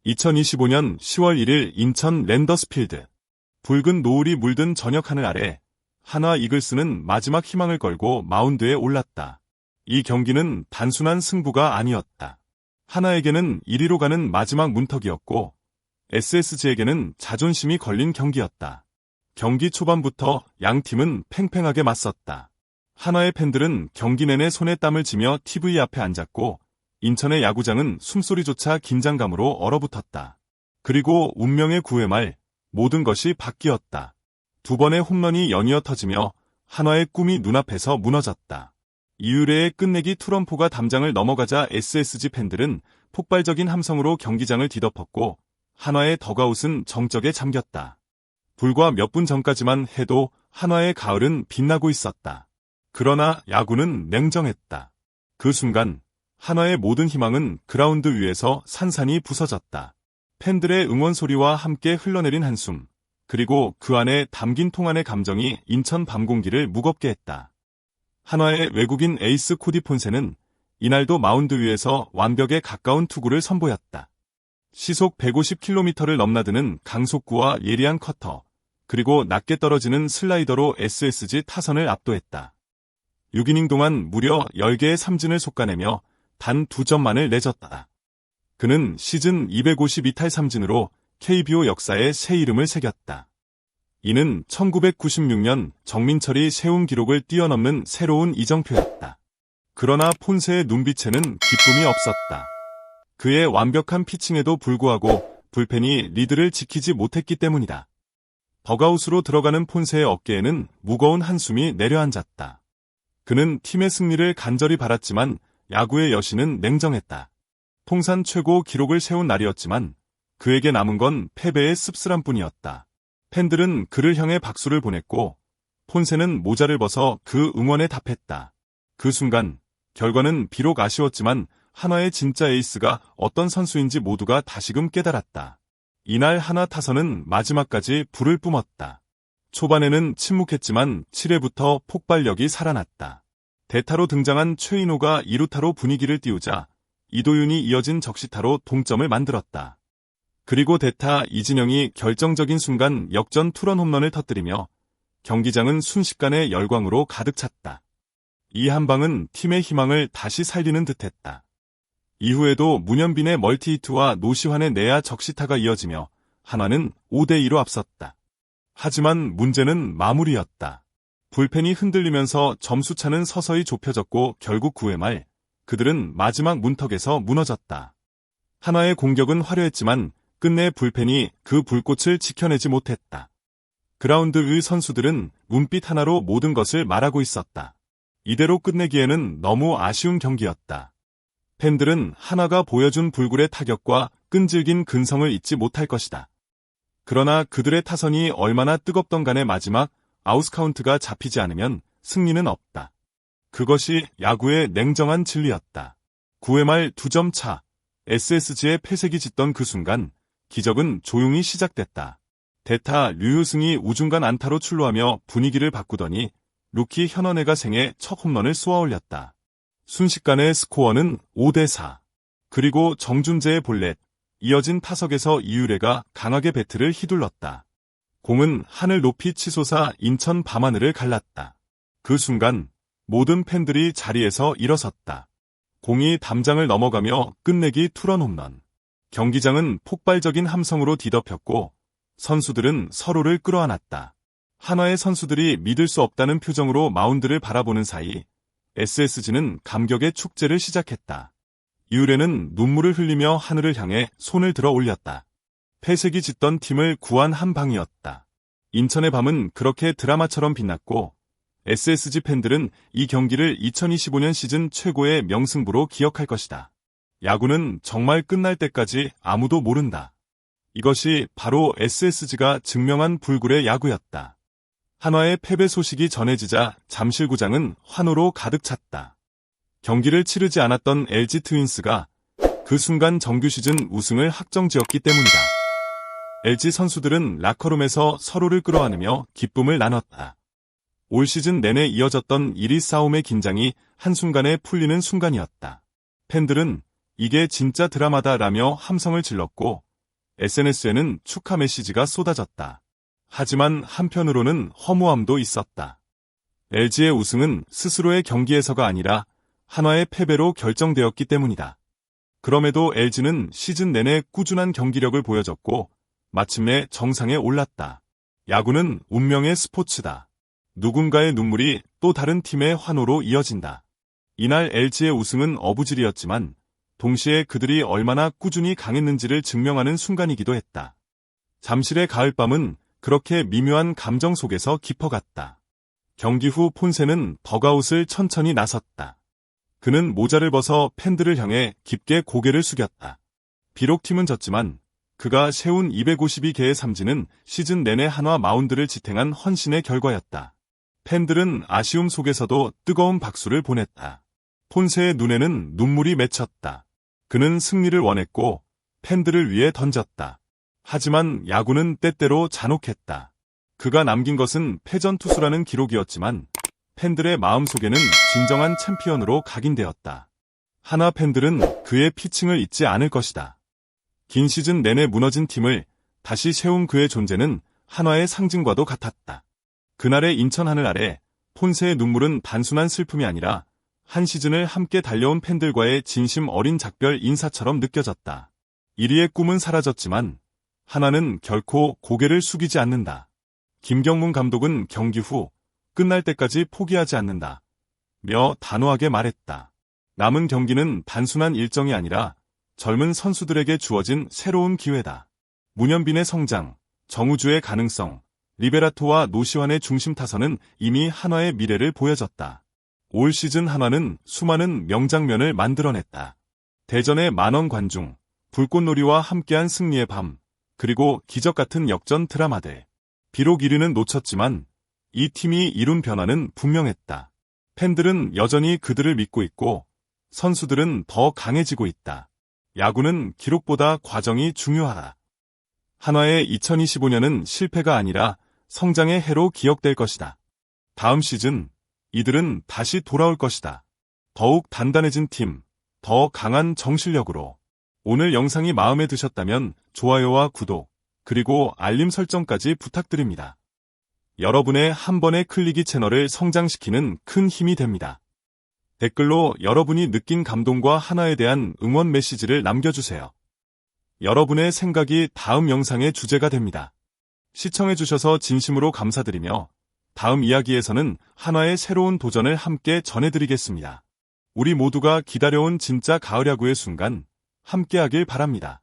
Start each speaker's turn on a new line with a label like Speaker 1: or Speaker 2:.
Speaker 1: 2025년 10월 1일 인천 랜더스필드. 붉은 노을이 물든 저녁 하늘 아래 한화 이글스는 마지막 희망을 걸고 마운드에 올랐다. 이 경기는 단순한 승부가 아니었다. 한화에게는 1위로 가는 마지막 문턱이었고 SSG에게는 자존심이 걸린 경기였다. 경기 초반부터 양 팀은 팽팽하게 맞섰다. 한화의 팬들은 경기 내내 손에 땀을 쥐며 TV 앞에 앉았고 인천의 야구장은 숨소리조차 긴장감으로 얼어붙었다. 그리고 운명의 9회 말 모든 것이 바뀌었다. 두 번의 홈런이 연이어 터지며 한화의 꿈이 눈앞에서 무너졌다. 이유래의 끝내기 투런포가 담장을 넘어가자 SSG 팬들은 폭발적인 함성으로 경기장을 뒤덮었고 한화의 덕아웃은 정적에 잠겼다. 불과 몇 분 전까지만 해도 한화의 가을은 빛나고 있었다. 그러나 야구는 냉정했다. 그 순간 한화의 모든 희망은 그라운드 위에서 산산이 부서졌다. 팬들의 응원 소리와 함께 흘러내린 한숨, 그리고 그 안에 담긴 통안의 감정이 인천 밤 공기를 무겁게 했다. 한화의 외국인 에이스 코디 폰세는 이날도 마운드 위에서 완벽에 가까운 투구를 선보였다. 시속 150km를 넘나드는 강속구와 예리한 커터, 그리고 낮게 떨어지는 슬라이더로 SSG 타선을 압도했다. 6이닝 동안 무려 10개의 삼진을 솎아내며 단 2점만을 내줬다. 그는 시즌 252탈 삼진으로 KBO 역사에 새 이름을 새겼다. 이는 1996년 정민철이 세운 기록을 뛰어넘는 새로운 이정표였다. 그러나 폰세의 눈빛에는 기쁨이 없었다. 그의 완벽한 피칭에도 불구하고 불펜이 리드를 지키지 못했기 때문이다. 덕아웃으로 들어가는 폰세의 어깨에는 무거운 한숨이 내려앉았다. 그는 팀의 승리를 간절히 바랐지만 야구의 여신은 냉정했다. 통산 최고 기록을 세운 날이었지만 그에게 남은 건 패배의 씁쓸함 뿐이었다. 팬들은 그를 향해 박수를 보냈고 폰세는 모자를 벗어 그 응원에 답했다. 그 순간 결과는 비록 아쉬웠지만 한화의 진짜 에이스가 어떤 선수인지 모두가 다시금 깨달았다. 이날 한화 타선은 마지막까지 불을 뿜었다. 초반에는 침묵했지만 7회부터 폭발력이 살아났다. 대타로 등장한 최인호가 2루타로 분위기를 띄우자 이도윤이 이어진 적시타로 동점을 만들었다. 그리고 대타 이진영이 결정적인 순간 역전 투런 홈런을 터뜨리며 경기장은 순식간에 열광으로 가득 찼다. 이 한 방은 팀의 희망을 다시 살리는 듯했다. 이후에도 문현빈의 멀티히트와 노시환의 내야 적시타가 이어지며 한화는 5대2로 앞섰다. 하지만 문제는 마무리였다. 불펜이 흔들리면서 점수차는 서서히 좁혀졌고 결국 9회 말 그들은 마지막 문턱에서 무너졌다. 한화의 공격은 화려했지만 끝내 불펜이 그 불꽃을 지켜내지 못했다. 그라운드의 선수들은 눈빛 하나로 모든 것을 말하고 있었다. 이대로 끝내기에는 너무 아쉬운 경기였다. 팬들은 한화가 보여준 불굴의 타격과 끈질긴 근성을 잊지 못할 것이다. 그러나 그들의 타선이 얼마나 뜨겁던 간에 마지막 아웃카운트가 잡히지 않으면 승리는 없다. 그것이 야구의 냉정한 진리였다. 9회 말 2점 차, SSG의 패색이 짙던 그 순간 기적은 조용히 시작됐다. 대타 류효승이 우중간 안타로 출루하며 분위기를 바꾸더니 루키 현원혜가 생애 첫 홈런을 쏘아올렸다. 순식간에 스코어는 5대4. 그리고 정준재의 볼넷, 이어진 타석에서 이유래가 강하게 배트를 휘둘렀다. 공은 하늘 높이 치솟아 인천 밤하늘을 갈랐다. 그 순간 모든 팬들이 자리에서 일어섰다. 공이 담장을 넘어가며 끝내기 투런 홈런. 경기장은 폭발적인 함성으로 뒤덮였고 선수들은 서로를 끌어안았다. 한화의 선수들이 믿을 수 없다는 표정으로 마운드를 바라보는 사이 SSG는 감격의 축제를 시작했다. 이유래는 눈물을 흘리며 하늘을 향해 손을 들어 올렸다. 패색이 짙던 팀을 구한 한 방이었다. 인천의 밤은 그렇게 드라마처럼 빛났고 SSG 팬들은 이 경기를 2025년 시즌 최고의 명승부로 기억할 것이다. 야구는 정말 끝날 때까지 아무도 모른다. 이것이 바로 SSG가 증명한 불굴의 야구였다. 한화의 패배 소식이 전해지자 잠실구장은 환호로 가득 찼다. 경기를 치르지 않았던 LG 트윈스가 그 순간 정규 시즌 우승을 확정지었기 때문이다. LG 선수들은 라커룸에서 서로를 끌어안으며 기쁨을 나눴다. 올 시즌 내내 이어졌던 1위 싸움의 긴장이 한순간에 풀리는 순간이었다. 팬들은 이게 진짜 드라마다라며 함성을 질렀고 SNS에는 축하 메시지가 쏟아졌다. 하지만 한편으로는 허무함도 있었다. LG의 우승은 스스로의 경기에서가 아니라 한화의 패배로 결정되었기 때문이다. 그럼에도 LG는 시즌 내내 꾸준한 경기력을 보여줬고 마침내 정상에 올랐다. 야구는 운명의 스포츠다. 누군가의 눈물이 또 다른 팀의 환호로 이어진다. 이날 LG의 우승은 어부질이었지만 동시에 그들이 얼마나 꾸준히 강했는지를 증명하는 순간이기도 했다. 잠실의 가을밤은 그렇게 미묘한 감정 속에서 깊어갔다. 경기 후 폰세는 덕아웃을 천천히 나섰다. 그는 모자를 벗어 팬들을 향해 깊게 고개를 숙였다. 비록 팀은 졌지만 그가 세운 252개의 삼진은 시즌 내내 한화 마운드를 지탱한 헌신의 결과였다. 팬들은 아쉬움 속에서도 뜨거운 박수를 보냈다. 폰세의 눈에는 눈물이 맺혔다. 그는 승리를 원했고 팬들을 위해 던졌다. 하지만 야구는 때때로 잔혹했다. 그가 남긴 것은 패전 투수라는 기록이었지만 팬들의 마음속에는 진정한 챔피언으로 각인되었다. 한화 팬들은 그의 피칭을 잊지 않을 것이다. 긴 시즌 내내 무너진 팀을 다시 세운 그의 존재는 한화의 상징과도 같았다. 그날의 인천 하늘 아래 폰세의 눈물은 단순한 슬픔이 아니라 한 시즌을 함께 달려온 팬들과의 진심 어린 작별 인사처럼 느껴졌다. 1위의 꿈은 사라졌지만 한화는 결코 고개를 숙이지 않는다. 김경문 감독은 경기 후 끝날 때까지 포기하지 않는다. 며 단호하게 말했다. 남은 경기는 단순한 일정이 아니라 젊은 선수들에게 주어진 새로운 기회다. 문현빈의 성장, 정우주의 가능성, 리베라토와 노시환의 중심 타선은 이미 한화의 미래를 보여줬다. 올 시즌 한화는 수많은 명장면을 만들어냈다. 대전의 만원 관중, 불꽃놀이와 함께한 승리의 밤, 그리고 기적 같은 역전 드라마들. 비록 1위는 놓쳤지만 이 팀이 이룬 변화는 분명했다. 팬들은 여전히 그들을 믿고 있고 선수들은 더 강해지고 있다. 야구는 기록보다 과정이 중요하다. 한화의 2025년은 실패가 아니라 성장의 해로 기억될 것이다. 다음 시즌 이들은 다시 돌아올 것이다. 더욱 단단해진 팀, 더 강한 정실력으로. 오늘 영상이 마음에 드셨다면 좋아요와 구독, 그리고 알림 설정까지 부탁드립니다. 여러분의 한 번의 클릭이 채널을 성장시키는 큰 힘이 됩니다. 댓글로 여러분이 느낀 감동과 한화에 대한 응원 메시지를 남겨주세요. 여러분의 생각이 다음 영상의 주제가 됩니다. 시청해주셔서 진심으로 감사드리며 다음 이야기에서는 한화의 새로운 도전을 함께 전해드리겠습니다. 우리 모두가 기다려온 진짜 가을 야구의 순간 함께하길 바랍니다.